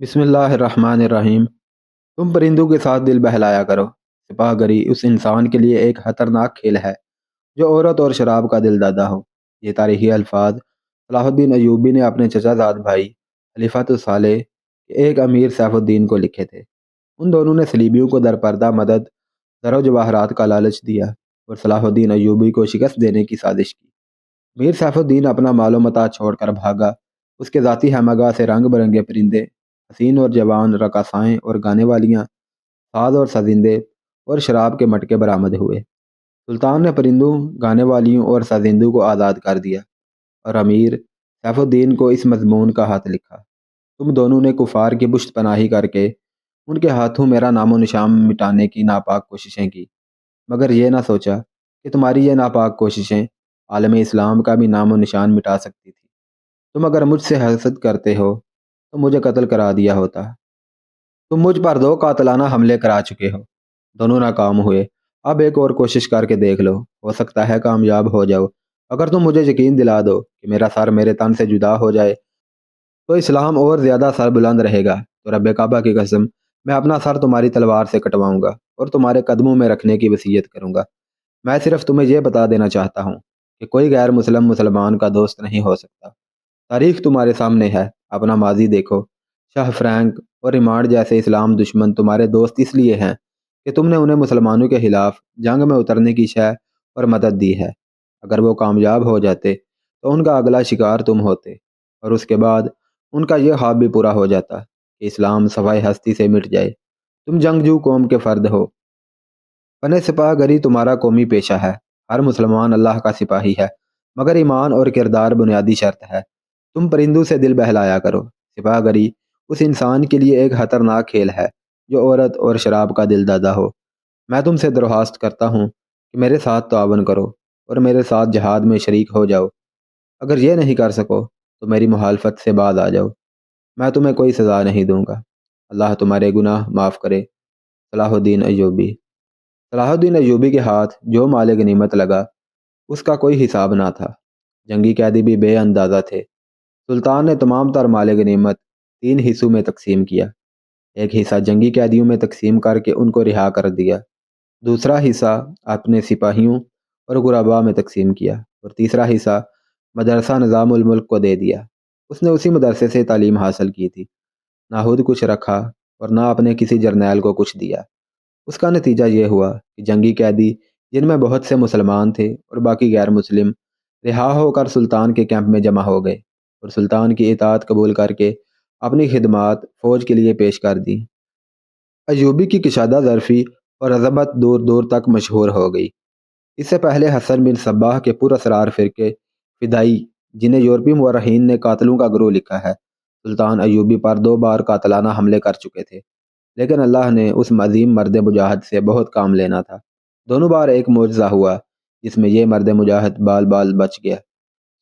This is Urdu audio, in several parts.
بسم اللہ الرحمن الرحیم۔ تم پرندوں کے ساتھ دل بہلایا کرو۔ سپاہ گری اس انسان کے لیے ایک خطرناک کھیل ہے جو عورت اور شراب کا دل دادا ہو۔ یہ تاریخی الفاظ صلاح الدین ایوبی نے اپنے چچا زاد بھائی خلیفۃ الصالح کے ایک امیر سیف الدین کو لکھے تھے۔ ان دونوں نے صلیبیوں کو درپردہ مدد، زر و جواہرات کا لالچ دیا اور صلاح الدین ایوبی کو شکست دینے کی سازش کی۔ میر سیف الدین اپنا مال و متاع چھوڑ کر بھاگا۔ اس کے ذاتی خیمگاہ سے رنگ برنگے پرندے، حسین اور جوان رقاصائیں اور گانے والیاں، ساز اور سازندے اور شراب کے مٹکے برآمد ہوئے۔ سلطان نے پرندوں، گانے والیوں اور سازندوں کو آزاد کر دیا اور امیر سیف الدین کو اس مضمون کا خط لکھا: تم دونوں نے کفار کی پشت پناہی کر کے ان کے ہاتھوں میرا نام و نشان مٹانے کی ناپاک کوششیں کی، مگر یہ نہ سوچا کہ تمہاری یہ ناپاک کوششیں عالم اسلام کا بھی نام و نشان مٹا سکتی تھی۔ تم اگر مجھ سے حسد کرتے ہو تو مجھے قتل کرا دیا ہوتا۔ تم مجھ پر 2 قاتلانہ حملے کرا چکے ہو، دونوں ناکام ہوئے۔ اب ایک اور کوشش کر کے دیکھ لو، ہو سکتا ہے کامیاب ہو جاؤ۔ اگر تم مجھے یقین دلا دو کہ میرا سر میرے تن سے جدا ہو جائے تو اسلام اور زیادہ سر بلند رہے گا، تو رب کعبہ کی قسم میں اپنا سر تمہاری تلوار سے کٹواؤں گا اور تمہارے قدموں میں رکھنے کی وصیت کروں گا۔ میں صرف تمہیں یہ بتا دینا چاہتا ہوں کہ کوئی غیر مسلم مسلمان کا دوست نہیں ہو سکتا۔ تاریخ تمہارے سامنے ہے، اپنا ماضی دیکھو۔ شاہ فرینک اور ریمانڈ جیسے اسلام دشمن تمہارے دوست اس لیے ہیں کہ تم نے انہیں مسلمانوں کے خلاف جنگ میں اترنے کی شے اور مدد دی ہے۔ اگر وہ کامیاب ہو جاتے تو ان کا اگلا شکار تم ہوتے، اور اس کے بعد ان کا یہ خواب بھی پورا ہو جاتا کہ اسلام صفائے ہستی سے مٹ جائے۔ تم جنگجو قوم کے فرد ہو۔ فن سپاہ گری تمہارا قومی پیشہ ہے۔ ہر مسلمان اللہ کا سپاہی ہے، مگر ایمان اور کردار بنیادی شرط ہے۔ تم پرندوں سے دل بہلایا کرو۔ سپاہ گری اس انسان کے لیے ایک خطرناک کھیل ہے جو عورت اور شراب کا دل دادا ہو۔ میں تم سے درخواست کرتا ہوں کہ میرے ساتھ تعاون کرو اور میرے ساتھ جہاد میں شریک ہو جاؤ۔ اگر یہ نہیں کر سکو تو میری مخالفت سے باز آ جاؤ، میں تمہیں کوئی سزا نہیں دوں گا۔ اللہ تمہارے گناہ معاف کرے۔ صلاح الدین ایوبی۔ صلاح الدین ایوبی کے ہاتھ جو مال غنیمت لگا اس کا کوئی حساب نہ تھا۔ جنگی قیدی بھی بے اندازہ تھے۔ سلطان نے تمام تر مال غنیمت 3 حصوں میں تقسیم کیا۔ ایک حصہ جنگی قیدیوں میں تقسیم کر کے ان کو رہا کر دیا، دوسرا حصہ اپنے سپاہیوں اور غرباء میں تقسیم کیا، اور تیسرا حصہ مدرسہ نظام الملک کو دے دیا۔ اس نے اسی مدرسے سے تعلیم حاصل کی تھی، نہ خود کچھ رکھا اور نہ اپنے کسی جرنیل کو کچھ دیا۔ اس کا نتیجہ یہ ہوا کہ جنگی قیدی، جن میں بہت سے مسلمان تھے اور باقی غیر مسلم، رہا ہو کر سلطان کے کیمپ میں جمع ہو گئے اور سلطان کی اطاعت قبول کر کے اپنی خدمات فوج کے لیے پیش کر دی۔ ایوبی کی کشادہ ظرفی اور عظمت دور دور تک مشہور ہو گئی۔ اس سے پہلے حسن بن صباح کے پر اسرار فرقے فدائی، جنہیں یورپی مورخین نے قاتلوں کا گروہ لکھا ہے، سلطان ایوبی پر 2 بار قاتلانہ حملے کر چکے تھے، لیکن اللہ نے اس عظیم مرد مجاہد سے بہت کام لینا تھا۔ دونوں بار ایک معجزہ ہوا جس میں یہ مرد مجاہد بال بال بچ گیا۔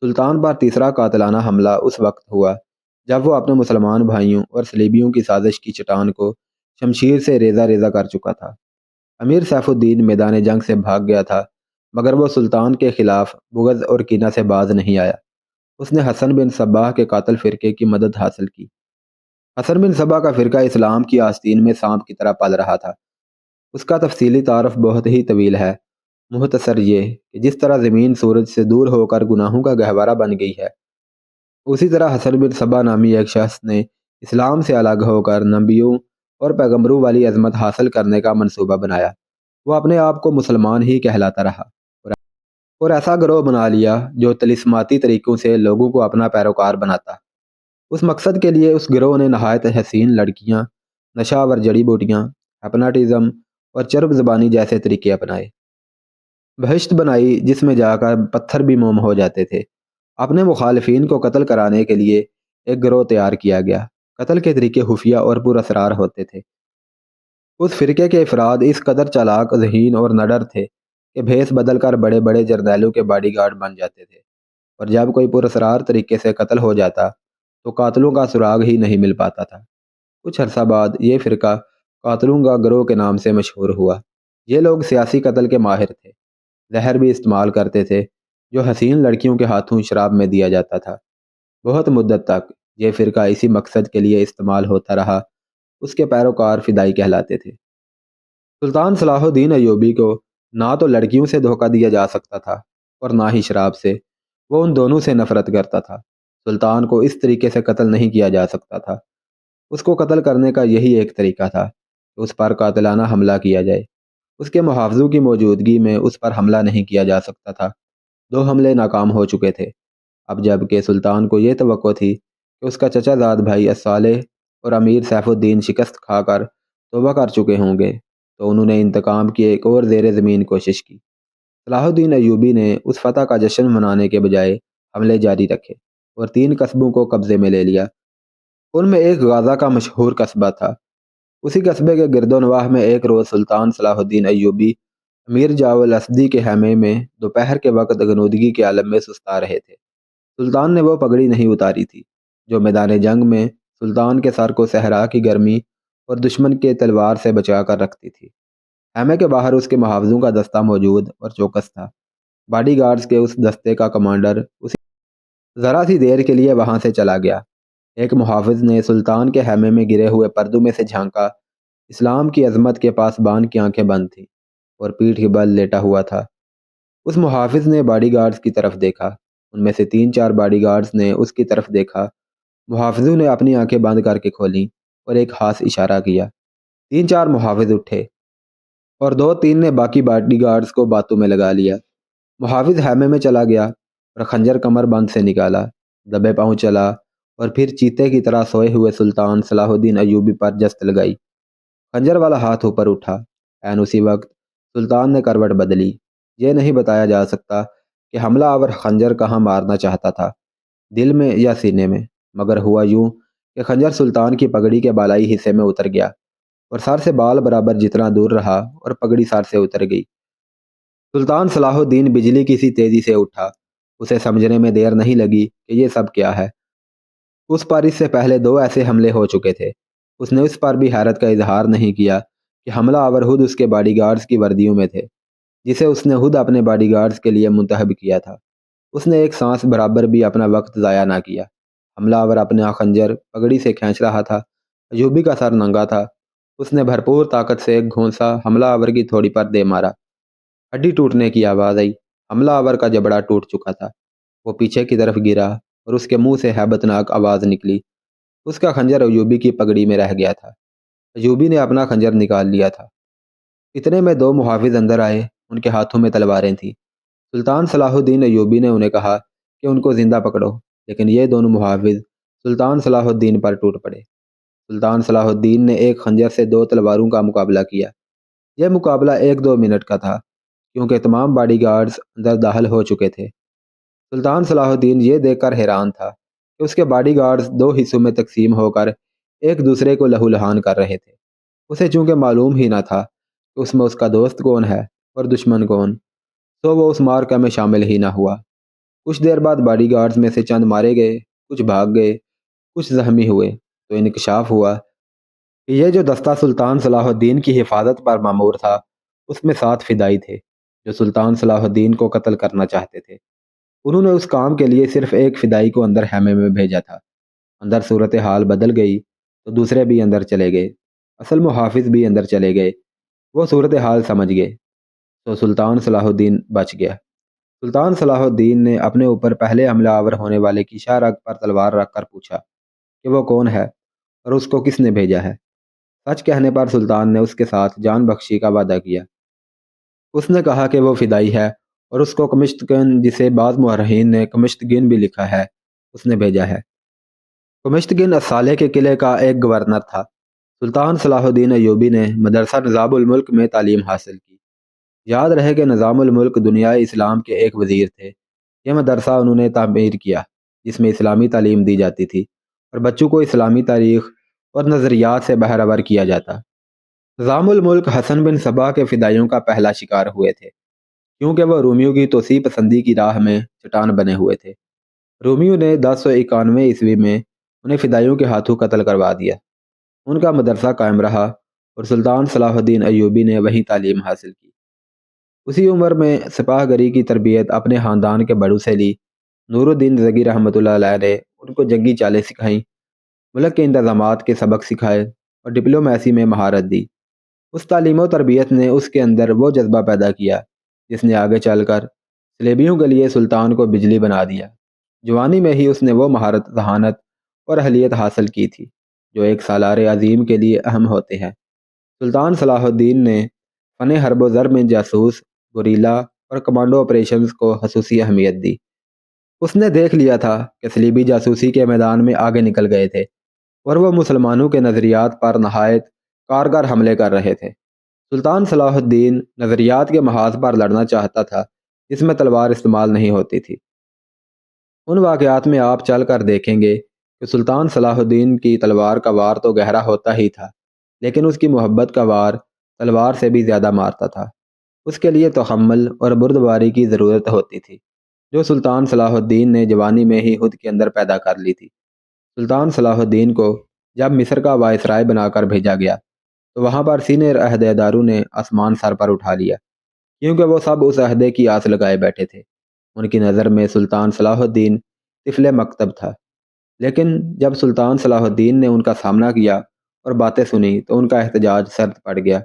سلطان پر تیسرا قاتلانہ حملہ اس وقت ہوا جب وہ اپنے مسلمان بھائیوں اور صلیبیوں کی سازش کی چٹان کو شمشیر سے ریزہ ریزہ کر چکا تھا۔ امیر سیف الدین میدان جنگ سے بھاگ گیا تھا، مگر وہ سلطان کے خلاف بغض اور کینہ سے باز نہیں آیا۔ اس نے حسن بن صباح کے قاتل فرقے کی مدد حاصل کی۔ حسن بن صباح کا فرقہ اسلام کی آستین میں سانپ کی طرح پل رہا تھا۔ اس کا تفصیلی تعارف بہت ہی طویل ہے، مختصر یہ کہ جس طرح زمین سورج سے دور ہو کر گناہوں کا گہوارہ بن گئی ہے، اسی طرح حسن بن صباح نامی ایک شخص نے اسلام سے الگ ہو کر نبیوں اور پیغمبروں والی عظمت حاصل کرنے کا منصوبہ بنایا۔ وہ اپنے آپ کو مسلمان ہی کہلاتا رہا اور ایسا گروہ بنا لیا جو طلسماتی طریقوں سے لوگوں کو اپنا پیروکار بناتا۔ اس مقصد کے لیے اس گروہ نے نہایت حسین لڑکیاں، نشہ آور جڑی بوٹیاں، ہپناٹزم اور چرب زبانی جیسے طریقے اپنائے۔ بہشت بنائی جس میں جا کر پتھر بھی موم ہو جاتے تھے۔ اپنے مخالفین کو قتل کرانے کے لیے ایک گروہ تیار کیا گیا۔ قتل کے طریقے خفیہ اور پر اسرار ہوتے تھے۔ اس فرقے کے افراد اس قدر چالاک، ذہین اور نڈر تھے کہ بھیس بدل کر بڑے بڑے جرنیلوں کے باڈی گارڈ بن جاتے تھے، اور جب کوئی پر اسرار طریقے سے قتل ہو جاتا تو قاتلوں کا سراغ ہی نہیں مل پاتا تھا۔ کچھ عرصہ بعد یہ فرقہ قاتلوں کا گروہ کے نام سے مشہور ہوا۔ یہ لوگ سیاسی قتل کے ماہر تھے، زہر بھی استعمال کرتے تھے جو حسین لڑکیوں کے ہاتھوں شراب میں دیا جاتا تھا۔ بہت مدت تک یہ فرقہ اسی مقصد کے لیے استعمال ہوتا رہا۔ اس کے پیروکار فدائی کہلاتے تھے۔ سلطان صلاح الدین ایوبی کو نہ تو لڑکیوں سے دھوکہ دیا جا سکتا تھا اور نہ ہی شراب سے۔ وہ ان دونوں سے نفرت کرتا تھا۔ سلطان کو اس طریقے سے قتل نہیں کیا جا سکتا تھا۔ اس کو قتل کرنے کا یہی ایک طریقہ تھا کہ اس پر قاتلانہ حملہ کیا جائے۔ اس کے محافظوں کی موجودگی میں اس پر حملہ نہیں کیا جا سکتا تھا۔ 2 حملے ناکام ہو چکے تھے۔ اب جب کہ سلطان کو یہ توقع تھی کہ اس کا چچا زاد بھائی الصالح اور امیر سیف الدین شکست کھا کر توبہ کر چکے ہوں گے، تو انہوں نے انتقام کی ایک اور زیر زمین کوشش کی۔ صلاح الدین ایوبی نے اس فتح کا جشن منانے کے بجائے حملے جاری رکھے اور 3 قصبوں کو قبضے میں لے لیا۔ ان میں ایک غازہ کا مشہور قصبہ تھا۔ اسی قصبے کے گرد و نواح میں ایک روز سلطان صلاح الدین ایوبی امیر جاول الاسدی کے خیمے میں دوپہر کے وقت غنودگی کے عالم میں سستا رہے تھے۔ سلطان نے وہ پگڑی نہیں اتاری تھی جو میدان جنگ میں سلطان کے سر کو صحرا کی گرمی اور دشمن کے تلوار سے بچا کر رکھتی تھی۔ خیمے کے باہر اس کے محافظوں کا دستہ موجود اور چوکس تھا۔ باڈی گارڈز کے اس دستے کا کمانڈر ذرا سی دیر کے لیے وہاں سے چلا گیا۔ ایک محافظ نے سلطان کے خیمے میں گرے ہوئے پردوں میں سے جھانکا۔ اسلام کی عظمت کے پاسبان کی آنکھیں بند تھیں اور پیٹھ کے بل لیٹا ہوا تھا۔ اس محافظ نے باڈی گارڈز کی طرف دیکھا۔ ان میں سے 3-4 باڈی گارڈز نے اس کی طرف دیکھا۔ محافظوں نے اپنی آنکھیں بند کر کے کھولیں اور ایک خاص اشارہ کیا۔ 3-4 محافظ اٹھے اور 2-3 نے باقی باڈی گارڈز کو باتوں میں لگا لیا۔ محافظ خیمے میں چلا گیا اور خنجر کمر بند سے نکالا، دبے پاؤں چلا اور پھر چیتے کی طرح سوئے ہوئے سلطان صلاح الدین ایوبی پر جست لگائی۔ خنجر والا ہاتھ اوپر اٹھا۔ عین اسی وقت سلطان نے کروٹ بدلی۔ یہ نہیں بتایا جا سکتا کہ حملہ آور خنجر کہاں مارنا چاہتا تھا، دل میں یا سینے میں، مگر ہوا یوں کہ خنجر سلطان کی پگڑی کے بالائی حصے میں اتر گیا اور سر سے بال برابر جتنا دور رہا اور پگڑی سر سے اتر گئی۔ سلطان صلاح الدین بجلی کی سی تیزی سے اٹھا۔ اسے سمجھنے میں دیر نہیں لگی کہ یہ سب کیا ہے۔ اس پر اس سے پہلے 2 ایسے حملے ہو چکے تھے۔ اس نے اس پر بھی حیرت کا اظہار نہیں کیا کہ حملہ آور خود اس کے باڈی گارڈز کی وردیوں میں تھے، جسے اس نے خود اپنے باڈی گارڈز کے لیے منتخب کیا تھا۔ اس نے ایک سانس برابر بھی اپنا وقت ضائع نہ کیا۔ حملہ آور اپنا خنجر پگڑی سے کھینچ رہا تھا۔ ایوبی کا سر ننگا تھا۔ اس نے بھرپور طاقت سے ایک گھونسا حملہ آور کی تھوڑی پر دے مارا۔ ہڈی ٹوٹنے کی آواز آئی۔ حملہ آور کا جبڑا ٹوٹ چکا تھا۔ وہ پیچھے کی طرف گرا اور اس کے منہ سے ہیبت ناک آواز نکلی۔ اس کا خنجر ایوبی کی پگڑی میں رہ گیا تھا۔ ایوبی نے اپنا خنجر نکال لیا تھا۔ اتنے میں 2 محافظ اندر آئے۔ ان کے ہاتھوں میں تلواریں تھیں۔ سلطان صلاح الدین ایوبی نے انہیں کہا کہ ان کو زندہ پکڑو، لیکن یہ دونوں محافظ سلطان صلاح الدین پر ٹوٹ پڑے۔ سلطان صلاح الدین نے ایک خنجر سے 2 تلواروں کا مقابلہ کیا۔ یہ مقابلہ 1-2 منٹ کا تھا، کیونکہ تمام باڈی گارڈز اندر داخل ہو چکے تھے۔ سلطان صلاح الدین یہ دیکھ کر حیران تھا کہ اس کے باڈی گارڈز 2 حصوں میں تقسیم ہو کر ایک دوسرے کو لہو لہان کر رہے تھے۔ اسے چونکہ معلوم ہی نہ تھا کہ اس میں اس کا دوست کون ہے اور دشمن کون، تو وہ اس مارکہ میں شامل ہی نہ ہوا۔ کچھ دیر بعد باڈی گارڈز میں سے چند مارے گئے، کچھ بھاگ گئے، کچھ زخمی ہوئے، تو انکشاف ہوا کہ یہ جو دستہ سلطان صلاح الدین کی حفاظت پر مامور تھا، اس میں 7 فدائی تھے جو سلطان صلاح الدین کو قتل کرنا چاہتے تھے۔ انہوں نے اس کام کے لیے صرف ایک فدائی کو اندر خیمے میں بھیجا تھا۔ اندر صورتحال بدل گئی تو دوسرے بھی اندر چلے گئے۔ اصل محافظ بھی اندر چلے گئے۔ وہ صورتحال سمجھ گئے تو سلطان صلاح الدین بچ گیا۔ سلطان صلاح الدین نے اپنے اوپر پہلے حملہ آور ہونے والے کی شاہ رگ پر تلوار رکھ کر پوچھا کہ وہ کون ہے اور اس کو کس نے بھیجا ہے۔ سچ کہنے پر سلطان نے اس کے ساتھ جان بخشی کا وعدہ کیا۔ اس نے کہا کہ وہ فدائی ہے اور اس کو کمشتگن، جسے بعض مورخین نے کمشتگن بھی لکھا ہے، اس نے بھیجا ہے۔ کمشتگن الصالح کے قلعے کا ایک گورنر تھا۔ سلطان صلاح الدین ایوبی نے مدرسہ نظام الملک میں تعلیم حاصل کی۔ یاد رہے کہ نظام الملک دنیائے اسلام کے ایک وزیر تھے۔ یہ مدرسہ انہوں نے تعمیر کیا جس میں اسلامی تعلیم دی جاتی تھی اور بچوں کو اسلامی تاریخ اور نظریات سے بہرور کیا جاتا۔ نظام الملک حسن بن صبا کے فدائیوں کا پہلا شکار ہوئے تھے، کیونکہ وہ رومیوں کی توسیع پسندی کی راہ میں چٹان بنے ہوئے تھے۔ رومیوں نے 1091 عیسوی میں انہیں فدائیوں کے ہاتھوں قتل کروا دیا۔ ان کا مدرسہ قائم رہا اور سلطان صلاح الدین ایوبی نے وہیں تعلیم حاصل کی۔ اسی عمر میں سپاہ گری کی تربیت اپنے خاندان کے بڑوں سے لی۔ نور الدین زگی رحمۃ اللہ علیہ نے ان کو جنگی چالیں سکھائیں ملک کے انتظامات کے سبق سکھائے اور ڈپلومیسی میں مہارت دی۔ اس تعلیم و تربیت نے اس کے اندر وہ جذبہ پیدا کیا جس نے آگے چل کر سلیبیوں کے لیے سلطان کو بجلی بنا دیا۔ جوانی میں ہی اس نے وہ مہارت، ذہانت اور اہلیت حاصل کی تھی جو ایک سالار عظیم کے لیے اہم ہوتے ہیں۔ سلطان صلاح الدین نے فن حرب و زر میں جاسوس، گوریلا اور کمانڈو آپریشنز کو خصوصی اہمیت دی۔ اس نے دیکھ لیا تھا کہ صلیبی جاسوسی کے میدان میں آگے نکل گئے تھے اور وہ مسلمانوں کے نظریات پر نہایت کارگر حملے کر رہے تھے۔ سلطان صلاح الدین نظریات کے محاذ پر لڑنا چاہتا تھا جس میں تلوار استعمال نہیں ہوتی تھی۔ ان واقعات میں آپ چل کر دیکھیں گے کہ سلطان صلاح الدین کی تلوار کا وار تو گہرا ہوتا ہی تھا، لیکن اس کی محبت کا وار تلوار سے بھی زیادہ مارتا تھا۔ اس کے لیے تحمل اور بردباری کی ضرورت ہوتی تھی جو سلطان صلاح الدین نے جوانی میں ہی خود کے اندر پیدا کر لی تھی۔ سلطان صلاح الدین کو جب مصر کا وائسرائے بنا کر بھیجا گیا تو وہاں پر سینئر عہدیداروں نے آسمان سر پر اٹھا لیا، کیونکہ وہ سب اس عہدے کی آس لگائے بیٹھے تھے۔ ان کی نظر میں سلطان صلاح الدین طفل مکتب تھا، لیکن جب سلطان صلاح الدین نے ان کا سامنا کیا اور باتیں سنی تو ان کا احتجاج سرد پڑ گیا۔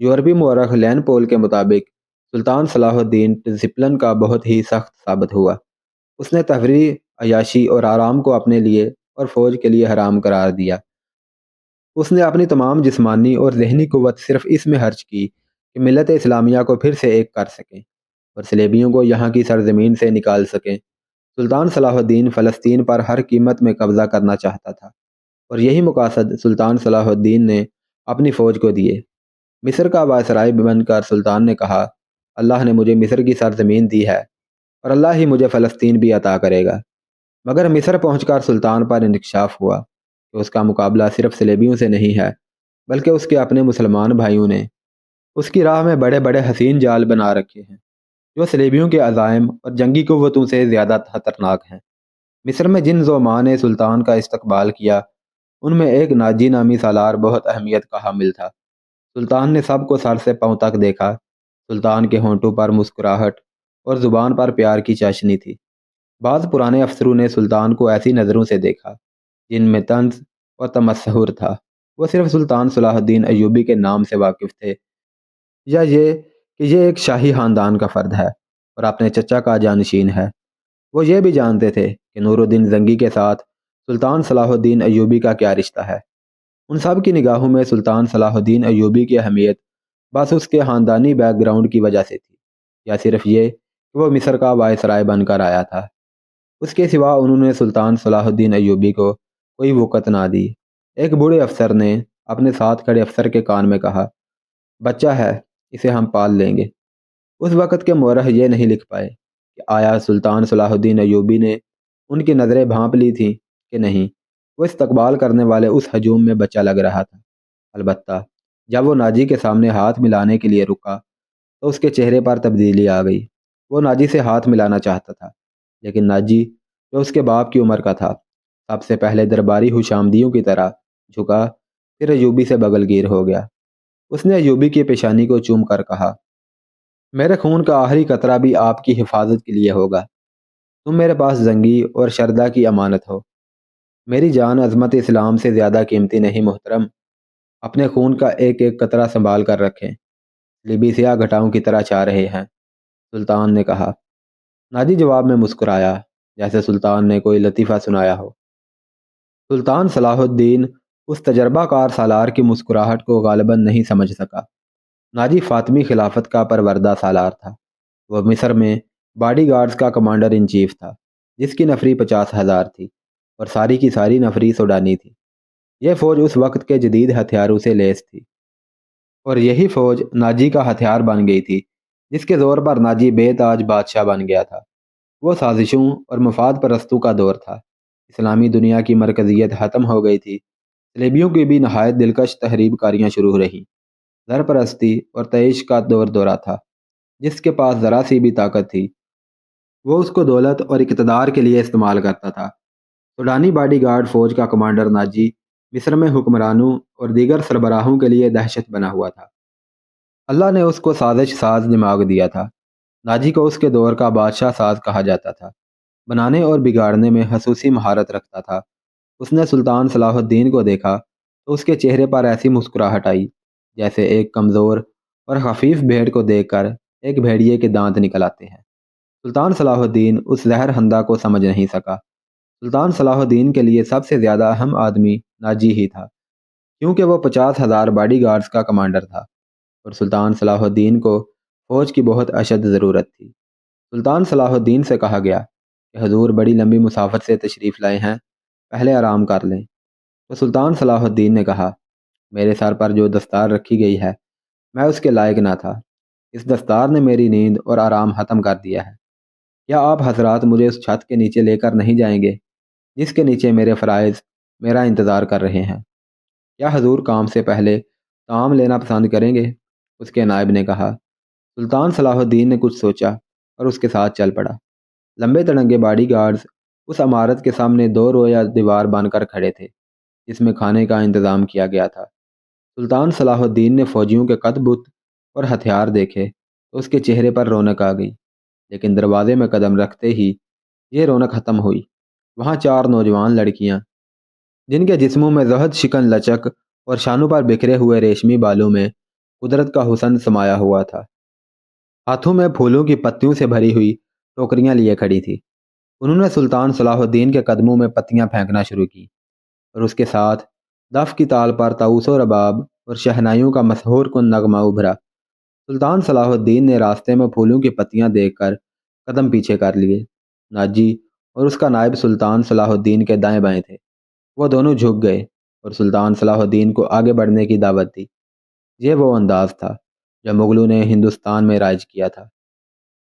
یورپی مورخ لین پول کے مطابق سلطان صلاح الدین ڈسپلن کا بہت ہی سخت ثابت ہوا۔ اس نے تفریح، عیاشی اور آرام کو اپنے لیے اور فوج کے لیے حرام قرار دیا۔ اس نے اپنی تمام جسمانی اور ذہنی قوت صرف اس میں خرچ کی کہ ملت اسلامیہ کو پھر سے ایک کر سکیں اور صلیبیوں کو یہاں کی سرزمین سے نکال سکیں۔ سلطان صلاح الدین فلسطین پر ہر قیمت میں قبضہ کرنا چاہتا تھا اور یہی مقاصد سلطان صلاح الدین نے اپنی فوج کو دیے۔ مصر کا وائسرائے بن کر سلطان نے کہا، اللہ نے مجھے مصر کی سرزمین دی ہے اور اللہ ہی مجھے فلسطین بھی عطا کرے گا۔ مگر مصر پہنچ کر سلطان پر انکشاف ہوا کہ اس کا مقابلہ صرف صلیبیوں سے نہیں ہے بلکہ اس کے اپنے مسلمان بھائیوں نے اس کی راہ میں بڑے بڑے حسین جال بنا رکھے ہیں جو صلیبیوں کے عزائم اور جنگی قوتوں سے زیادہ خطرناک ہیں۔ مصر میں جن زعماء نے سلطان کا استقبال کیا ان میں ایک ناجی نامی سالار بہت اہمیت کا حامل تھا۔ سلطان نے سب کو سر سے پاؤں تک دیکھا۔ سلطان کے ہونٹوں پر مسکراہٹ اور زبان پر پیار کی چاشنی تھی۔ بعض پرانے افسروں نے سلطان کو ایسی نظروں سے دیکھا جن میں طنز اور تمسخر تھا۔ وہ صرف سلطان صلاح الدین ایوبی کے نام سے واقف تھے یا یہ کہ یہ ایک شاہی خاندان کا فرد ہے اور اپنے چچا کا جانشین ہے۔ وہ یہ بھی جانتے تھے کہ نور الدین زنگی کے ساتھ سلطان صلاح الدین ایوبی کا کیا رشتہ ہے۔ ان سب کی نگاہوں میں سلطان صلاح الدین ایوبی کی اہمیت بس اس کے خاندانی بیک گراؤنڈ کی وجہ سے تھی یا صرف یہ کہ وہ مصر کا وائسرائے بن کر آیا تھا۔ اس کے سوا انہوں نے سلطان صلاح الدین ایوبی کو کوئی وقت نہ دی۔ ایک بوڑھے افسر نے اپنے ساتھ کھڑے افسر کے کان میں کہا، بچہ ہے، اسے ہم پال لیں گے۔ اس وقت کے مورخ یہ نہیں لکھ پائے کہ آیا سلطان صلاح الدین ایوبی نے ان کی نظریں بھانپ لی تھیں کہ نہیں۔ وہ استقبال کرنے والے اس ہجوم میں بچہ لگ رہا تھا۔ البتہ جب وہ ناجی کے سامنے ہاتھ ملانے کے لیے رکا تو اس کے چہرے پر تبدیلی آ گئی۔ وہ ناجی سے ہاتھ ملانا چاہتا تھا، لیکن ناجی جو اس کے باپ کی عمر کا تھا سب سے پہلے درباری خوشامدیوں کی طرح جھکا، پھر ایوبی سے بغل گیر ہو گیا۔ اس نے ایوبی کی پیشانی کو چوم کر کہا، میرے خون کا آخری قطرہ بھی آپ کی حفاظت کے لیے ہوگا۔ تم میرے پاس زنگی اور شردہ کی امانت ہو۔ میری جان عظمت اسلام سے زیادہ قیمتی نہیں محترم۔ اپنے خون کا ایک ایک قطرہ سنبھال کر رکھیں، لیبی سیاہ گھٹاؤں کی طرح چاہ رہے ہیں، سلطان نے کہا۔ ناجی جواب میں مسکرایا جیسے سلطان نے کوئی لطیفہ سنایا ہو۔ سلطان صلاح الدین اس تجربہ کار سالار کی مسکراہٹ کو غالباً نہیں سمجھ سکا۔ ناجی فاطمی خلافت کا پروردہ سالار تھا۔ وہ مصر میں باڈی گارڈز کا کمانڈر ان چیف تھا جس کی نفری 50,000 تھی اور ساری کی ساری نفری سوڈانی تھی۔ یہ فوج اس وقت کے جدید ہتھیاروں سے لیس تھی اور یہی فوج ناجی کا ہتھیار بن گئی تھی جس کے زور پر ناجی بے تاج بادشاہ بن گیا تھا۔ وہ سازشوں اور مفاد پرستوں کا دور تھا۔ اسلامی دنیا کی مرکزیت ختم ہو گئی تھی۔ صلیبیوں کی بھی نہایت دلکش تحریب کاریاں شروع رہیں۔ زر پرستی اور تعیش کا دورہ تھا۔ جس کے پاس ذرا سی بھی طاقت تھی وہ اس کو دولت اور اقتدار کے لیے استعمال کرتا تھا۔ سوڈانی باڈی گارڈ فوج کا کمانڈر ناجی مصر میں حکمرانوں اور دیگر سربراہوں کے لیے دہشت بنا ہوا تھا۔ اللہ نے اس کو سازش ساز دماغ دیا تھا۔ ناجی کو اس کے دور کا بادشاہ ساز کہا جاتا تھا۔ بنانے اور بگاڑنے میں خصوصی مہارت رکھتا تھا۔ اس نے سلطان صلاح الدین کو دیکھا تو اس کے چہرے پر ایسی مسکراہٹ آئی جیسے ایک کمزور اور خفیف بھیڑ کو دیکھ کر ایک بھیڑیے کے دانت نکل آتے ہیں۔ سلطان صلاح الدین اس زہر ہندہ کو سمجھ نہیں سکا۔ سلطان صلاح الدین کے لیے سب سے زیادہ اہم آدمی ناجی ہی تھا، کیونکہ وہ 50,000 باڈی گارڈز کا کمانڈر تھا اور سلطان صلاح الدین کو فوج کی بہت اشد ضرورت تھی۔ سلطان صلاح الدین سے کہا گیا کہ حضور بڑی لمبی مسافت سے تشریف لائے ہیں، پہلے آرام کر لیں۔ تو سلطان صلاح الدین نے کہا، میرے سر پر جو دستار رکھی گئی ہے میں اس کے لائق نہ تھا، اس دستار نے میری نیند اور آرام ختم کر دیا ہے۔ کیا آپ حضرات مجھے اس چھت کے نیچے لے کر نہیں جائیں گے جس کے نیچے میرے فرائض میرا انتظار کر رہے ہیں؟ کیا حضور کام سے پہلے کام لینا پسند کریں گے؟ اس کے نائب نے کہا۔ سلطان صلاح الدین نے کچھ سوچا اور اس کے ساتھ چل پڑا۔ لمبے تڑنگے باڈی گارڈز اس عمارت کے سامنے دو رویہ دیوار بن کر کھڑے تھے جس میں کھانے کا انتظام کیا گیا تھا۔ سلطان صلاح الدین نے فوجیوں کے قد بت اور ہتھیار دیکھے تو اس کے چہرے پر رونق آ گئی، لیکن دروازے میں قدم رکھتے ہی یہ رونق ختم ہوئی۔ وہاں 4 نوجوان لڑکیاں جن کے جسموں میں زہد شکن لچک اور شانوں پر بکھرے ہوئے ریشمی بالوں میں قدرت کا حسن سمایا ہوا تھا، ہاتھوں میں پھولوں کی پتیوں سے بھری ہوئی ٹوکریاں لیے کھڑی تھی۔ انہوں نے سلطان صلاح الدین کے قدموں میں پتیاں پھینکنا شروع کی اور اس کے ساتھ دف کی تال پر طاؤس و رباب اور شہنائیوں کا مسحور کن نغمہ ابھرا۔ سلطان صلاح الدین نے راستے میں پھولوں کی پتیاں دیکھ کر قدم پیچھے کر لیے۔ ناجی اور اس کا نائب سلطان صلاح الدین کے دائیں بائیں تھے۔ وہ دونوں جھک گئے اور سلطان صلاح الدین کو آگے بڑھنے کی دعوت دی۔ یہ وہ انداز تھا جو مغلوں نے ہندوستان میں رائج کیا تھا۔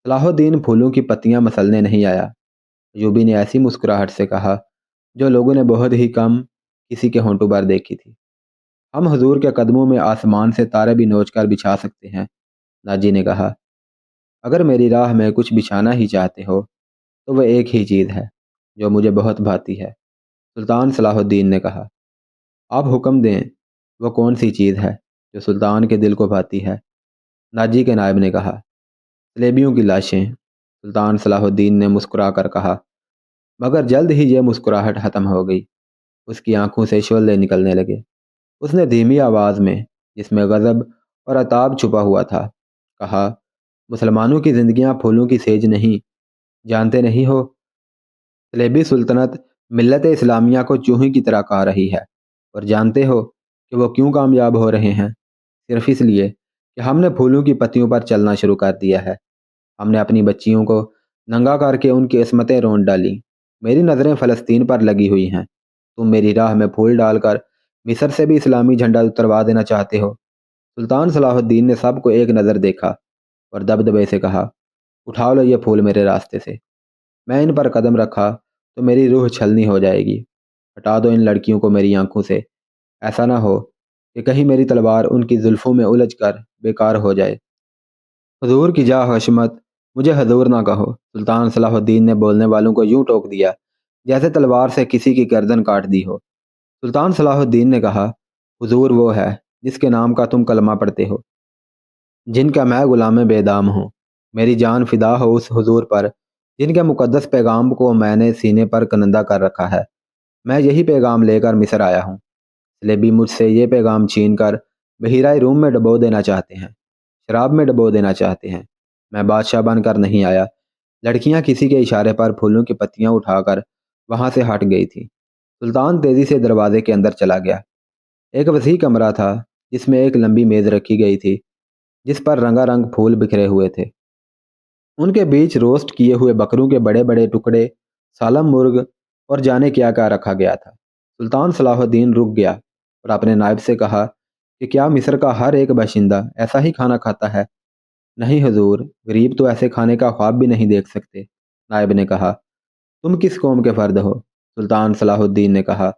صلاح الدین پھولوں کی پتیاں مسلنے نہیں آیا۔ ایوبی نے ایسی مسکراہٹ سے کہا جو لوگوں نے بہت ہی کم کسی کے ہونٹوں پر دیکھی تھی، ہم حضور کے قدموں میں آسمان سے تارے بھی نوچ کر بچھا سکتے ہیں۔ ناجی نے کہا، اگر میری راہ میں کچھ بچھانا ہی چاہتے ہو تو وہ ایک ہی چیز ہے جو مجھے بہت بھاتی ہے۔ سلطان صلاح الدین نے کہا، آپ حکم دیں، وہ کون سی چیز ہے جو سلطان کے دل کو بھاتی ہے؟ ناجی کے نائب نے کہا، سلیبیوں کی لاشیں۔ سلطان صلاح الدین نے مسکرا کر کہا، مگر جلد ہی یہ مسکراہٹ ختم ہو گئی۔ اس کی آنکھوں سے شعلے نکلنے لگے۔ اس نے دھیمی آواز میں جس میں غضب اور عتاب چھپا ہوا تھا کہا، مسلمانوں کی زندگیاں پھولوں کی سیج نہیں، جانتے نہیں ہو؟ صلیبی سلطنت ملت اسلامیہ کو چوہے کی طرح کھا رہی ہے، اور جانتے ہو کہ وہ کیوں کامیاب ہو رہے ہیں؟ صرف اس لیے کہ ہم نے پھولوں کی پتیوں پر چلنا شروع کر دیا ہے۔ ہم نے اپنی بچیوں کو ننگا کر کے ان کی عصمتیں رونڈ ڈالی۔ میری نظریں فلسطین پر لگی ہوئی ہیں، تم میری راہ میں پھول ڈال کر مصر سے بھی اسلامی جھنڈا اتروا دینا چاہتے ہو۔ سلطان صلاح الدین نے سب کو ایک نظر دیکھا اور دبدبے سے کہا، اٹھا لو یہ پھول میرے راستے سے۔ میں ان پر قدم رکھا تو میری روح چھلنی ہو جائے گی۔ ہٹا دو ان لڑکیوں کو میری آنکھوں سے، ایسا نہ ہو کہ کہیں میری تلوار ان کی زلفوں میں الجھ کر بیکار ہو جائے۔ حضور کی جاہ حشمت، مجھے حضور نہ کہو۔ سلطان صلاح الدین نے بولنے والوں کو یوں ٹوک دیا جیسے تلوار سے کسی کی گردن کاٹ دی ہو۔ سلطان صلاح الدین نے کہا، حضور وہ ہے جس کے نام کا تم کلمہ پڑھتے ہو، جن کا میں غلام بے دام ہوں۔ میری جان فدا ہو اس حضور پر جن کے مقدس پیغام کو میں نے سینے پر کنندہ کر رکھا ہے۔ میں یہی پیغام لے کر مصر آیا ہوں۔ سلیبی مجھ سے یہ پیغام چھین کر بحیرہ روم میں ڈبو دینا چاہتے ہیں، شراب میں ڈبو دینا چاہتے ہیں۔ میں بادشاہ بن کر نہیں آیا۔ لڑکیاں کسی کے اشارے پر پھولوں کی پتیاں اٹھا کر وہاں سے ہٹ گئی تھیں۔ سلطان تیزی سے دروازے کے اندر چلا گیا۔ ایک وسیع کمرہ تھا جس میں ایک لمبی میز رکھی گئی تھی جس پر رنگا رنگ پھول بکھرے ہوئے تھے۔ ان کے بیچ روسٹ کیے ہوئے بکروں کے بڑے بڑے ٹکڑے، سالم مرغ اور جانے کیا کیا رکھا گیا تھا۔ سلطان صلاح الدین رک گیا اور اپنے نائب سے کہا کہ کیا مصر کا ہر ایک باشندہ ایسا ہی کھانا کھاتا ہے؟ نہیں حضور، غریب تو ایسے کھانے کا خواب بھی نہیں دیکھ سکتے۔ نائب نے کہا، تم کس قوم کے فرد ہو؟ سلطان صلاح الدین نے کہا،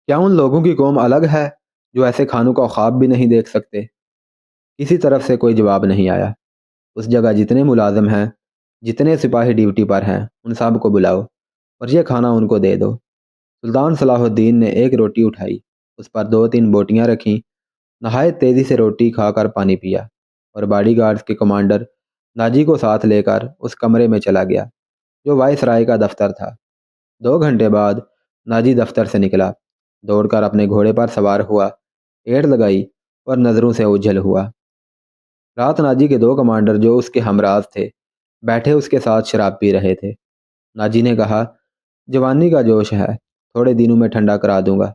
کیا ان لوگوں کی قوم الگ ہے جو ایسے کھانوں کا خواب بھی نہیں دیکھ سکتے؟ کسی طرف سے کوئی جواب نہیں آیا۔ اس جگہ جتنے ملازم ہیں، جتنے سپاہی ڈیوٹی پر ہیں، ان سب کو بلاؤ اور یہ کھانا ان کو دے دو۔ سلطان صلاح الدین نے ایک روٹی اٹھائی، اس پر 2-3 بوٹیاں رکھیں، نہایت تیزی سے روٹی کھا کر پانی پیا اور باڈی گارڈز کے کمانڈر ناجی کو ساتھ لے کر اس کمرے میں چلا گیا جو وائس رائے کا دفتر تھا۔ 2 گھنٹے بعد ناجی دفتر سے نکلا، دوڑ کر اپنے گھوڑے پر سوار ہوا، ایڑ لگائی اور نظروں سے اوجھل ہوا۔ رات ناجی کے دو کمانڈر جو اس کے ہمراز تھے بیٹھے اس کے ساتھ شراب پی رہے تھے۔ ناجی نے کہا، جوانی کا جوش ہے، تھوڑے دنوں میں ٹھنڈا کرا دوں گا۔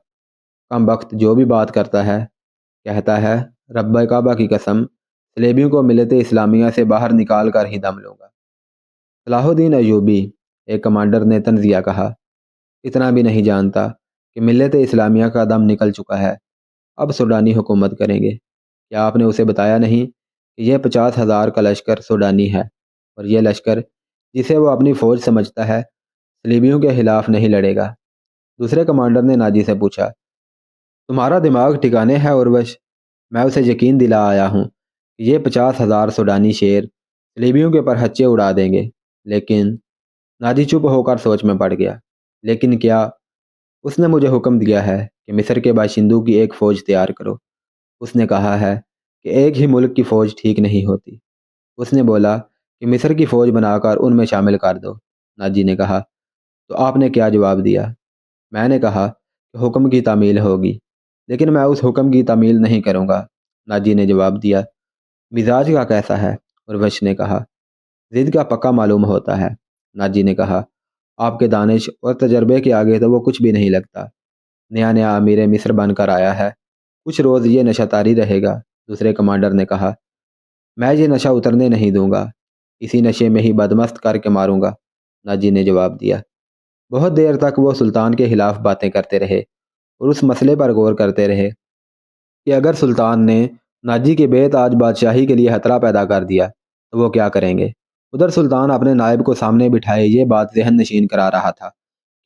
کم وقت جو بھی بات کرتا ہے کہتا ہے، رب کعبہ کی قسم، صلیبیوں کو ملت اسلامیہ سے باہر نکال کر ہی دم لوں گا۔ صلاح الدین ایوبی، ایک کمانڈر نے تنزیہ کہا، اتنا بھی نہیں جانتا کہ ملت اسلامیہ کا دم نکل چکا ہے، اب سوڈانی حکومت کریں گے۔ کیا آپ نے اسے بتایا نہیں کہ یہ 50,000 کا لشکر سوڈانی ہے، اور یہ لشکر جسے وہ اپنی فوج سمجھتا ہے صلیبیوں کے خلاف نہیں لڑے گا؟ دوسرے کمانڈر نے ناجی سے پوچھا، تمہارا دماغ ٹھکانے ہے اوروش؟ میں اسے یقین دلا آیا ہوں کہ یہ 50,000 سوڈانی شیر صلیبیوں کے پر ہچے اڑا دیں گے، لیکن ناجی چپ ہو کر سوچ میں پڑ گیا۔ لیکن کیا؟ اس نے مجھے حکم دیا ہے کہ مصر کے باشندوں کی ایک فوج تیار کرو۔ اس نے کہا ہے کہ ایک ہی ملک کی فوج ٹھیک نہیں ہوتی۔ اس نے بولا کہ مصر کی فوج بنا کر ان میں شامل کر دو۔ ناجی نے کہا، تو آپ نے کیا جواب دیا؟ میں نے کہا کہ حکم کی تعمیل ہوگی، لیکن میں اس حکم کی تعمیل نہیں کروں گا۔ ناجی نے جواب دیا، مزاج کا کیسا ہے؟ اوروش نے کہا، ضد کا پکا معلوم ہوتا ہے۔ ناجی نے کہا، آپ کے دانش اور تجربے کے آگے تو وہ کچھ بھی نہیں لگتا۔ نیا نیا امیر مصر بن کر آیا ہے، کچھ روز یہ نشہ طاری رہے گا۔ دوسرے کمانڈر نے کہا، میں یہ نشہ اترنے نہیں دوں گا، اسی نشے میں ہی بدمست کر کے ماروں گا۔ ناجی نے جواب دیا۔ بہت دیر تک وہ سلطان کے خلاف باتیں کرتے رہے اور اس مسئلے پر غور کرتے رہے کہ اگر سلطان نے ناجی کے بے تاج بادشاہی کے لیے خطرہ پیدا کر دیا تو وہ کیا کریں گے۔ ادھر سلطان اپنے نائب کو سامنے بٹھائے یہ بات ذہن نشین کرا رہا تھا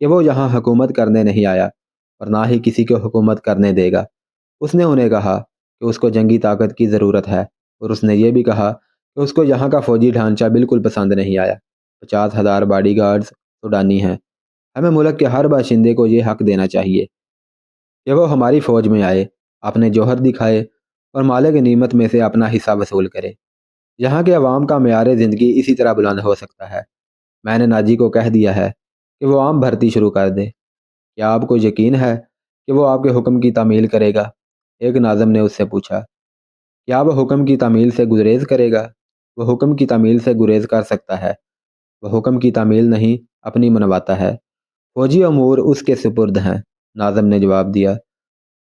کہ وہ یہاں حکومت کرنے نہیں آیا اور نہ ہی کسی کو حکومت کرنے دے گا۔ اس نے انہیں کہا کہ اس کو جنگی طاقت کی ضرورت ہے، اور اس نے یہ بھی کہا کہ اس کو یہاں کا فوجی ڈھانچہ بالکل پسند نہیں آیا۔ 50,000 باڈی گارڈز سوڈانی ہیں، ہمیں ملک کے ہر باشندے کو یہ حق دینا چاہیے کہ وہ ہماری فوج میں آئے، اپنے جوہر دکھائے اور مال غنیمت میں سے اپنا حصہ وصول کرے۔ یہاں کے عوام کا معیار زندگی اسی طرح بلند ہو سکتا ہے۔ میں نے ناجی کو کہہ دیا ہے کہ وہ عام بھرتی شروع کر دے۔ کیا آپ کو یقین ہے کہ وہ آپ کے حکم کی تعمیل کرے گا؟ ایک ناظم نے اس سے پوچھا۔ کیا وہ حکم کی تعمیل سے گریز کرے گا؟ وہ حکم کی تعمیل سے گریز کر سکتا ہے، وہ حکم کی تعمیل نہیں اپنی منواتا ہے۔ فوجی امور اس کے سپرد ہیں، ناظم نے جواب دیا۔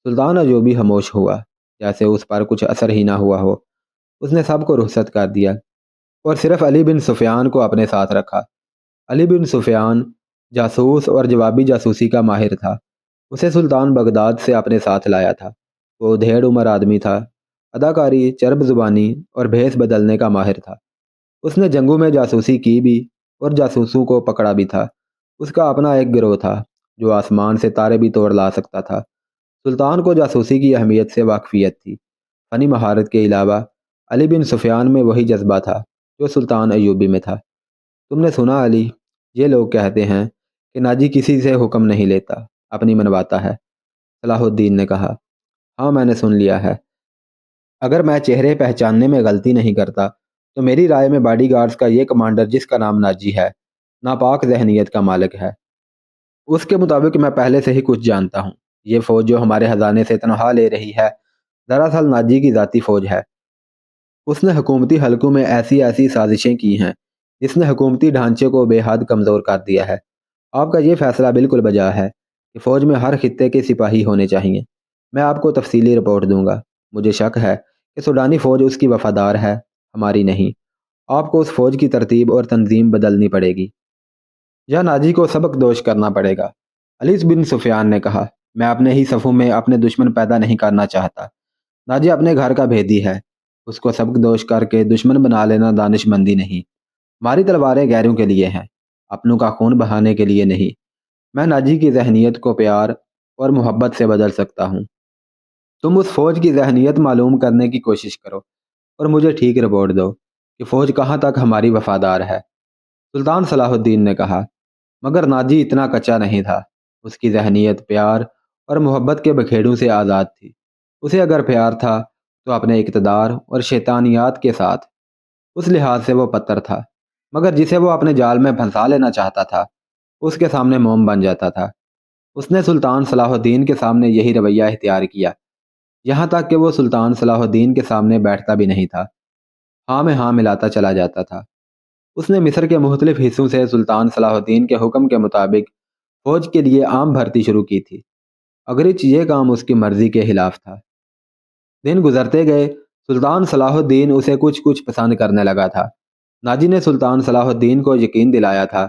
سلطان ایوبی خاموش ہوا، جیسے اس پر کچھ اثر ہی نہ ہوا ہو۔ اس نے سب کو رخصت کر دیا اور صرف علی بن سفیان کو اپنے ساتھ رکھا۔ علی بن سفیان جاسوس اور جوابی جاسوسی کا ماہر تھا۔ اسے سلطان بغداد سے اپنے ساتھ لایا تھا۔ وہ ادھیڑ عمر آدمی تھا، اداکاری، چرب زبانی اور بھیس بدلنے کا ماہر تھا۔ اس نے جنگوں میں جاسوسی کی بھی اور جاسوسوں کو پکڑا بھی تھا۔ اس کا اپنا ایک گروہ تھا جو آسمان سے تارے بھی توڑ لا سکتا تھا۔ سلطان کو جاسوسی کی اہمیت سے واقفیت تھی۔ فنی مہارت کے علاوہ علی بن سفیان میں وہی جذبہ تھا جو سلطان ایوبی میں تھا۔ تم نے سنا علی، یہ لوگ کہتے ہیں کہ ناجی کسی سے حکم نہیں لیتا، اپنی منواتا ہے۔ صلاح الدین نے کہا، ہاں میں نے سن لیا ہے۔ اگر میں چہرے پہچاننے میں غلطی نہیں کرتا تو میری رائے میں باڈی گارڈز کا یہ کمانڈر جس کا نام ناجی ہے ناپاک ذہنیت کا مالک ہے۔ اس کے مطابق میں پہلے سے ہی کچھ جانتا ہوں۔ یہ فوج جو ہمارے خزانے سے تنخواہ لے رہی ہے دراصل ناجی کی ذاتی فوج ہے۔ اس نے حکومتی حلقوں میں ایسی ایسی سازشیں کی ہیں جس نے حکومتی ڈھانچے کو بے حد کمزور کر دیا ہے۔ آپ کا یہ فیصلہ بالکل بجا ہے کہ فوج میں ہر خطے کے سپاہی ہونے چاہیے۔ میں آپ کو تفصیلی رپورٹ دوں گا۔ مجھے شک ہے کہ سوڈانی فوج اس کی وفادار ہے، ہماری نہیں۔ آپ کو اس فوج کی ترتیب اور تنظیم بدلنی پڑے گی یا ناجی کو سبق دوش کرنا پڑے گا۔ علی بن سفیان نے کہا، میں اپنے ہی صفوں میں اپنے دشمن پیدا نہیں کرنا چاہتا۔ ناجی اپنے گھر کا بھیدی ہے، اس کو سبق دوش کر کے دشمن بنا لینا دانش مندی نہیں۔ ہماری تلواریں غیروں کے لیے ہیں، اپنوں کا خون بہانے کے لیے نہیں۔ میں ناجی کی ذہنیت کو پیار اور محبت سے بدل سکتا ہوں۔ تم اس فوج کی ذہنیت معلوم کرنے کی کوشش کرو اور مجھے ٹھیک رپورٹ دو کہ فوج کہاں تک ہماری وفادار ہے۔ سلطان صلاح الدین نے کہا، مگر ناجی اتنا کچا نہیں تھا۔ اس کی ذہنیت پیار اور محبت کے بکھیڑوں سے آزاد تھی۔ اسے اگر پیار تھا تو اپنے اقتدار اور شیطانیات کے ساتھ۔ اس لحاظ سے وہ پتھر تھا، مگر جسے وہ اپنے جال میں پھنسا لینا چاہتا تھا اس کے سامنے موم بن جاتا تھا۔ اس نے سلطان صلاح الدین کے سامنے یہی رویہ اختیار کیا، یہاں تک کہ وہ سلطان صلاح الدین کے سامنے بیٹھتا بھی نہیں تھا، ہاں میں ہاں ملاتا چلا جاتا تھا۔ اس نے مصر کے مختلف حصوں سے سلطان صلاح الدین کے حکم کے مطابق فوج کے لیے عام بھرتی شروع کی تھی، اگرچہ یہ کام اس کی مرضی کے خلاف تھا۔ دن گزرتے گئے، سلطان صلاح الدین اسے کچھ کچھ پسند کرنے لگا تھا۔ ناجی نے سلطان صلاح الدین کو یقین دلایا تھا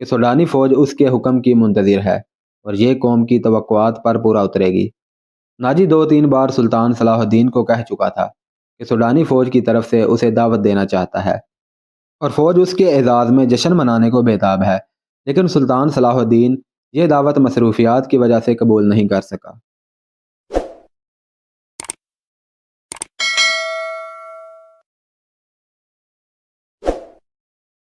کہ سوڈانی فوج اس کے حکم کی منتظر ہے اور یہ قوم کی توقعات پر پورا اترے گی۔ ناجی 2-3 بار سلطان صلاح الدین کو کہہ چکا تھا کہ سوڈانی فوج کی طرف سے اسے دعوت دینا چاہتا ہے اور فوج اس کے اعزاز میں جشن منانے کو بےتاب ہے، لیکن سلطان صلاح الدین یہ دعوت مصروفیات کی وجہ سے قبول نہیں کر سکا۔